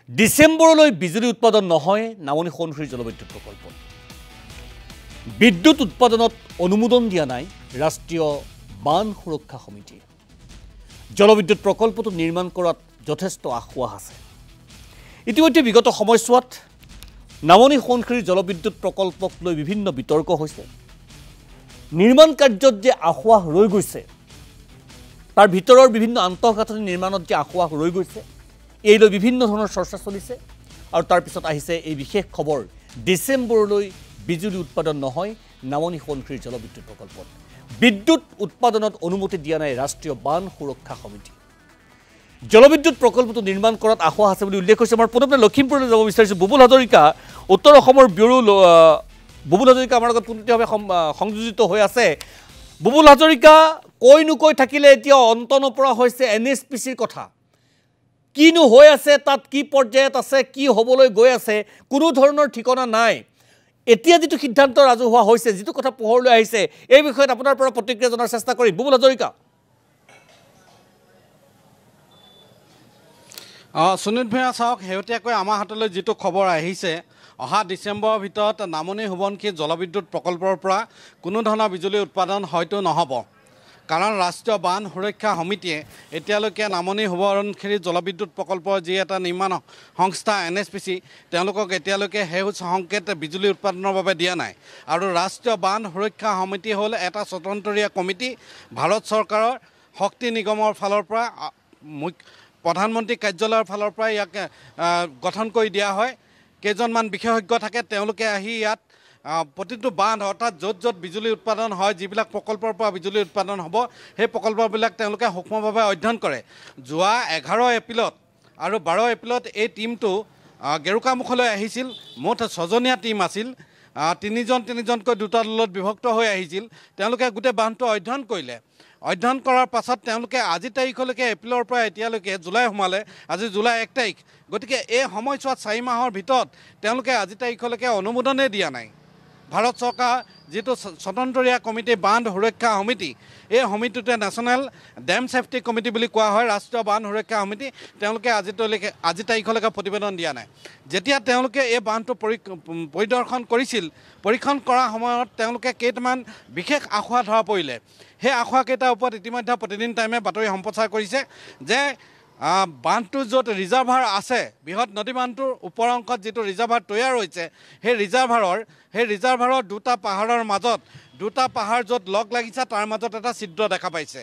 ডিসেম্বৰলৈ বিজুলী উৎপাদন নহয় নামনি সোণখুৰি জলবিদ্যুৎ প্ৰকল্প বিদ্যুৎ উৎপাদনত অনুমোদন দিয়া নাই ৰাষ্ট্ৰীয় বান সুৰক্ষা সমিতি জলবিদ্যুৎ প্ৰকল্পটো নিৰ্মাণ কৰাত যথেষ্ট আশা আছে ইতিমধ্যে বিগত সময়ছোৱাত নামনি সোণখুৰি জলবিদ্যুৎ প্ৰকল্পক লৈ বিভিন্ন বিতৰ্ক হৈছে নিৰ্মাণ কাৰ্যত যে আশা ৰৈ গৈছে তাৰ ভিতৰৰ বিভিন্ন আন্তঃগাঁথনি নিৰ্মাণত যে আশা ৰৈ গৈছে এই লৈ বিভিন্ন ধৰণৰ চৰ্চা চলিছে আৰু তাৰ পিছত আহিছে এই বিশেষ খবৰ ডিসেম্বৰলৈ বিজুলী উৎপাদন নহয় নামনি সোণখুৰি জলবিদ্যুৎ প্ৰকল্পত বিদ্যুৎ উৎপাদনত অনুমতি দিয়া নাই ৰাষ্ট্ৰীয় বান সুৰক্ষা সমিতি জলবিদ্যুৎ প্ৰকল্পটো নিৰ্মাণ কৰাত আশা আছে বুলি উল্লেখ হৈছে আমাৰ প্ৰথমে লখিমপুৰলৈ যাব বিচাৰিছোঁ বুবুল হাজৰিকা উত্তৰ অসমৰ ব্যুৰো বুবুল হাজৰিকা আমাৰ লগত পুনঃভাৱে সংযোজিত হৈ আছে বুবুল হাজৰিকা কৈ থাকিলে এতিয়া অন্ত নপৰা হৈছে এনএছপিচিৰ কথা কিনো হৈ আছে তাত কি পৰ্যায়ত আছে কি হ'বলৈ গৈ আছে কোনো ধৰণৰ ঠিকনা নাই এতিয়া যেটো সিদ্ধান্ত ৰাজহুৱা হৈছে যেটো কথা পোহৰলৈ আহিছে এই বিষয়ত আপোনাৰ পৰা প্ৰতিক্ৰিয়া জনাৰ চেষ্টা কৰি বুবুল হাজৰিকা সুনীল ভূঞা চাওক হেউতীয়াকৈ আমাৰ হাতলৈ যেটো খবৰ আহিছে অহা ডিসেম্বৰৰ ভিতৰত নামনি সোৱণশিৰি জলবিদ্যুৎ প্ৰকল্পৰ পৰা কোনো ধৰণৰ বিজুলী উৎপাদন হয়তো নহব কাৰণ ৰাষ্ট্ৰীয় বান সুৰক্ষা সমিতিয়ে এতিয়ালৈকে নামনি সোৱণশিৰি জলবিদ্যুৎ প্ৰকল্পৰ যি এটা নিৰ্মাণ সংস্থা এনএছপিচি তেওঁলোকক এতিয়ালৈকে হেউজ সংকেত বিজুলী উৎপাদনৰ বাবে দিয়া নাই আৰু ৰাষ্ট্ৰীয় বান সুৰক্ষা সমিতি হ'ল এটা স্বতন্ত্ৰীয় কমিটি ভাৰত চৰকাৰৰ শক্তি নিগমৰ ফালৰ পৰা প্ৰধানমন্ত্ৰী কাৰ্যালয়ৰ ফালৰ পৰা ইয়াক গঠন কৰি দিয়া হয় কেইজনমান বিশেষজ্ঞ থাকে তেওঁলোকে আহি ইয়াত প্ৰতিটো বান্ধ অৰ্থাৎ য'ত য'ত বিজুলী উৎপাদন হয় যিবিলাক প্ৰকল্পৰ পৰা বিজুলী উৎপাদন হ'ব সেই প্ৰকল্পবিলাক তেওঁলোকে সূক্ষ্মভাৱে অধ্যয়ন কৰে যোৱা 11 এপ্ৰিলত আৰু 12 এপ্ৰিলত এই টিমটো গেৰুকামুখলৈ আহিছিল মুঠ 6জনীয়া টিম আছিল তিনিজনকৈ দুটা দলত বিভক্ত হৈ আহিছিল তেওঁলোকে গোটেই বান্ধটো অধ্যয়ন কৰিলে অধ্যয়ন কৰাৰ পাছত তেওঁলোকে আজি তাৰিখলৈকে এপ্ৰিলৰ পৰা এতিয়ালৈকে জুলাই সোমালে আজি জুলাই 1 তাৰিখ গতিকে এই সময়ছোৱাত 4 মাহৰ ভিতৰত তেওঁলোকে আজি তাৰিখলৈকে অনুমোদনে দিয়া নাই ভাৰত চৰকাৰ যেটো স্বতন্ত্ৰীয় কমিটি বান সুৰক্ষা সমিতি এই সমিতিটোতে নেশ্যনেল ডেম সেফটি কমিটি বুলি কোৱা হয় ৰাষ্ট্ৰীয় বান সুৰক্ষা সমিতি তেওঁলোকে আজি তাৰিখলৈকে প্ৰতিবেদন দিয়া নাই যেতিয়া তেওঁলোকে এই বান্ধটো পৰিদৰ্শন কৰিছিল পৰীক্ষণ কৰাৰ সময়ত তেওঁলোকে কেইটামান বিশেষ আখুৱা ধৰা পৰিলে সেই আখুৱা কেইটাৰ ওপৰত ইতিমধ্যে প্ৰতিদিন টাইমে বাতৰি সম্প্ৰচাৰ কৰিছে যে বান্ধটো য'ত ৰিজাৰ্ভাৰ আছে বৃহৎ নদী বান্ধটোৰ ওপৰ অংশত যেটো ৰিজাৰ্ভাৰ তৈয়াৰ হৈছে সেই ৰিজাৰ্ভাৰৰ দুটা পাহাৰৰ মাজত দুটা পাহাৰ য'ত লগ লাগিছে তাৰ মাজত এটা ছিদ্ৰ দেখা পাইছে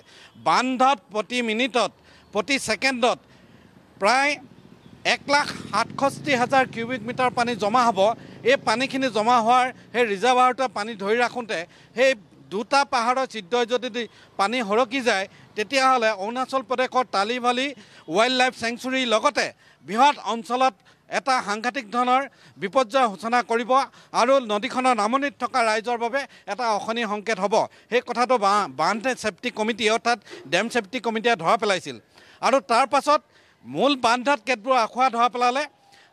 বান্ধত প্ৰতি মিনিটত প্ৰতি ছেকেণ্ডত প্ৰায় 1,67,000 কিউবিক মিটাৰ পানী জমা হ'ব এই পানীখিনি জমা হোৱাৰ সেই ৰিজাৰ্ভাৰটোৱে পানী ধৰি ৰাখোঁতে সেই দুটা পাহাৰৰ ছিদ্ৰই যদি পানী হৰকি যায় তেতিয়াহ'লে অৰুণাচল প্ৰদেশৰ তালিবালি ৱাইল্ড লাইফ চেংচুৰীৰ লগতে বৃহৎ অঞ্চলত এটা সাংঘাতিক ধৰণৰ বিপৰ্যয় সূচনা কৰিব আৰু নদীখনৰ নামনিত থকা ৰাইজৰ বাবে এটা অশনি সংকেত হ'ব সেই কথাটো বান্ধ সেফটি কমিটি অৰ্থাৎ ডেম সেফটি কমিটিয়ে ধৰা পেলাইছিল আৰু তাৰ পাছত মূল বান্ধত কেতবোৰ আখুৱা ধৰা পেলালে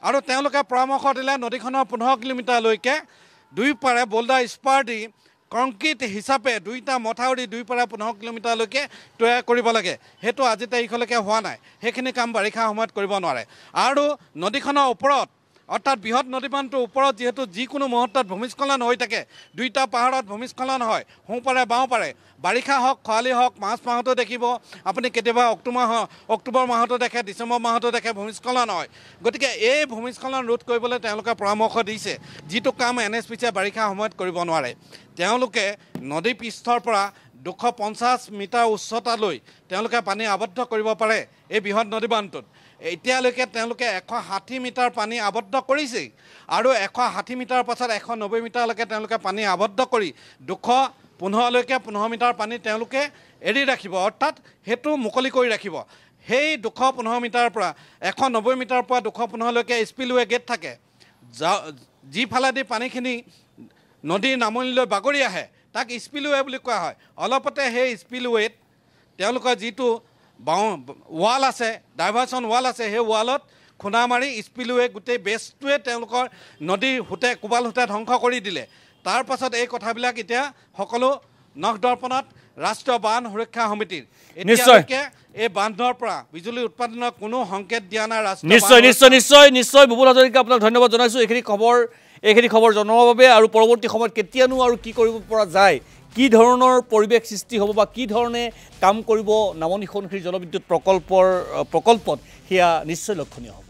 আৰু তেওঁলোকে পৰামৰ্শ দিলে নদীখনৰ 15 কিলোমিটাৰলৈকে দুই পাৰে বোল্ডাৰ স্পাৰ দি কংক্ৰিট হিচাপে দুইটা মথাউৰি দুই পাৰে 15 কিলোমিটাৰলৈকে তৈয়াৰ কৰিব লাগে হেতু আজি তাৰিখলৈকে হোৱা নাই হেখিনি কাম বাৰিষা সময়ত কৰিব নোৱাৰে আৰু নদীখনৰ ওপৰত অৰ্থাৎ বৃহৎ নদীবান্ধটোৰ ওপৰত যেহেতু যিকোনো মুহূৰ্তত ভূমিস্খলন হৈ থাকে দুইটা পাহাৰত ভূমিস্খলন হয় সোঁপাৰে বাওঁপাৰে বাৰিষা হওক খৰালি হওক মাৰ্চ মাহতো দেখিব আপুনি কেতিয়াবা অক্টোবৰ মাহতো দেখে ডিচেম্বৰ মাহতো দেখে ভূমিস্খলন হয় গতিকে এই ভূমিস্খলন ৰোধ কৰিবলৈ তেওঁলোকে পৰামৰ্শ দিছে যিটো কাম এনএছপিচিয়ে বাৰিষা সময়ত কৰিব নোৱাৰে তেওঁলোকে নদী পৃষ্ঠৰ পৰা 250 মিটাৰ উচ্চতালৈ তেওঁলোকে পানী আবদ্ধ কৰিব পাৰে এই বৃহৎ নদীবান্ধটোত এতিয়ালৈকে তেওঁলোকে 160 মিটাৰ পানী আবদ্ধ কৰিছে আৰু 160 মিটাৰ পাছত 190 মিটাৰলৈকে তেওঁলোকে পানী আবদ্ধ কৰি 215লৈকে 15 মিটাৰ পানী তেওঁলোকে এৰি ৰাখিব অৰ্থাৎ হেতু মুকলি কৰি ৰাখিব সেই 215 মিটাৰৰ পৰা 190 মিটাৰৰ পৰা 215লৈকে স্পিলৱে গেট থাকে যিফালেদি পানীখিনি নদীৰ নামনিলৈ বাগৰি আহে তাক স্পিলৱে বুলি কোৱা হয় অলপতে সেই স্পিলৱেত তেওঁলোকৰ যিটো ৱাল আছে ডাইভাৰচন ৱাল আছে সেই ৱালত খুনা মাৰি স্পিলৱে গোটেই বেছটোৱে তেওঁলোকৰ নদীৰ কোবাল হুতে ধ্বংস কৰি দিলে তাৰ পাছত এই কথাবিলাক এতিয়া সকলো নখ দৰ্পণত ৰাষ্ট্ৰীয় বান সুৰক্ষা সমিতিৰ এতিয়ালৈকে এই বান্ধৰ পৰা বিজুলী উৎপাদনৰ কোনো সংকেত দিয়া নাই নিশ্চয় বুবুল হাজৰিকা আপোনাক ধন্যবাদ জনাইছোঁ এইখিনি খবৰ জনোৱাৰ বাবে আৰু পৰৱৰ্তী সময়ত কেতিয়ানো আৰু কি কৰিব পৰা যায় কি ধৰণৰ পৰিৱেশ সৃষ্টি হ'ব বা কি ধৰণে কাম কৰিব নামনি সোৱণশিৰি জলবিদ্যুৎ প্ৰকল্পত সেয়া নিশ্চয় লক্ষণীয় হ'ব